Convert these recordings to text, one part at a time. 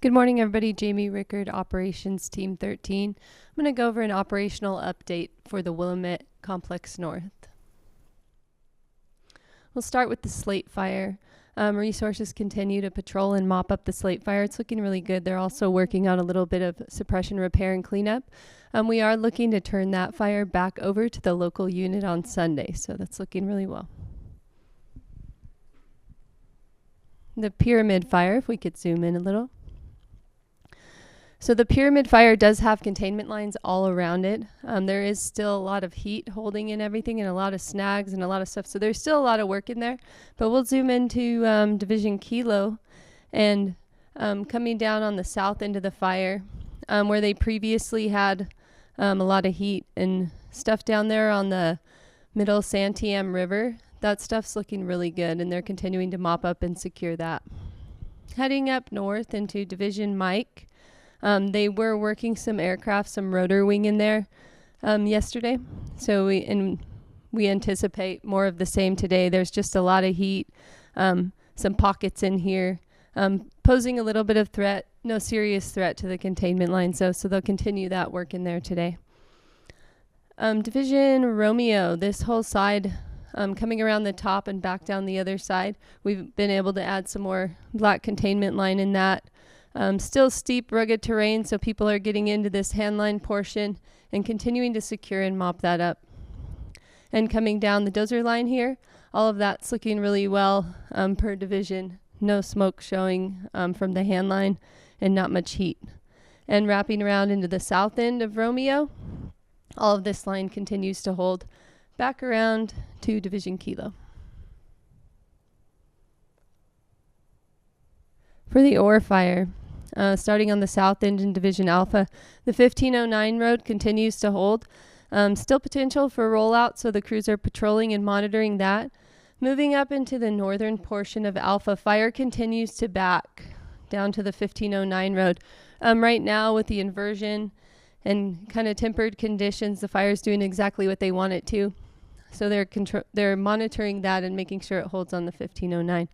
Good morning, everybody. Jamie Rickard, Operations Team 13. I'm going to go over an operational update for the Willamette Complex North. We'll start with the slate fire. Resources continue to patrol and mop up the slate fire. It's looking really good. They're also working on a little bit of suppression, repair, and cleanup. We are looking to turn that fire back over to the local unit on Sunday, so that's looking really well. The pyramid fire, if we could zoom in a little. So the pyramid fire does have containment lines all around it. There is still a lot of heat holding in everything and a lot of snags and a lot of stuff. So there's still a lot of work in there. But we'll zoom into Division Kilo and coming down on the south end of the fire where they previously had a lot of heat and stuff down there on the middle Santiam River. That stuff's looking really good and they're continuing to mop up and secure that. Heading up north into Division Mike. They were working some aircraft, some rotor wing in there yesterday. So we anticipate more of the same today. There's just a lot of heat, some pockets in here, posing a little bit of threat, no serious threat to the containment line. So they'll continue that work in there today. Division Romeo, this whole side coming around the top and back down the other side. We've been able to add some more black containment line in that. Still steep, rugged terrain, so people are getting into this handline portion and continuing to secure and mop that up. And coming down the dozer line here, all of that's looking really well per division. No smoke showing from the handline and not much heat. And wrapping around into the south end of Romeo, all of this line continues to hold back around to Division Kilo. For the ore fire, starting on the south end in Division Alpha, the 1509 road continues to hold. Still potential for rollout, so the crews are patrolling and monitoring that. Moving up into the northern portion of Alpha, fire continues to back down to the 1509 road. Right now, with the inversion and kind of tempered conditions, the fire is doing exactly what they want it to. So they're monitoring that and making sure it holds on the 1509.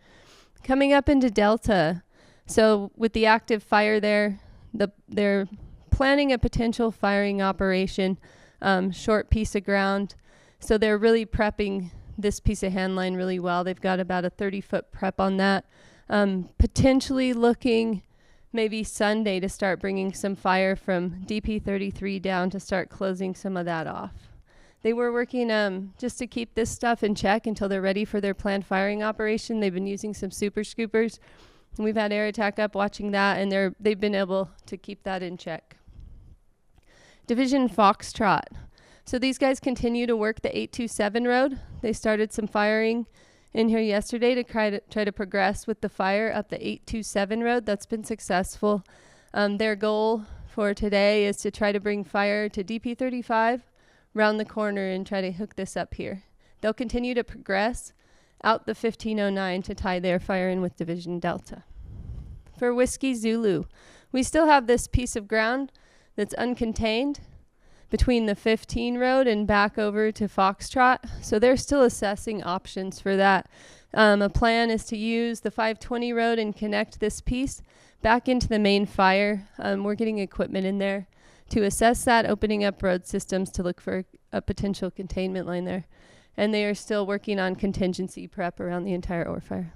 Coming up into Delta, so with the active fire there, they're planning a potential firing operation, short piece of ground. So they're really prepping this piece of handline really well. They've got about a 30-foot prep on that. Potentially looking maybe Sunday to start bringing some fire from DP33 down to start closing some of that off. They were working just to keep this stuff in check until they're ready for their planned firing operation. They've been using some super scoopers. We've had air attack up watching that, and they've been able to keep that in check. Division Foxtrot. So these guys continue to work the 827 road. They started some firing in here yesterday to try to progress with the fire up the 827 road. That's been successful. Their goal for today is to try to bring fire to DP35 round the corner and try to hook this up here. They'll continue to progress out the 1509 to tie their fire in with Division Delta. For Whiskey Zulu, we still have this piece of ground that's uncontained between the 15 road and back over to Foxtrot, so they're still assessing options for that. A plan is to use the 520 road and connect this piece back into the main fire. We're getting equipment in there to assess that, opening up road systems to look for a potential containment line there. And they are still working on contingency prep around the entire ore fire.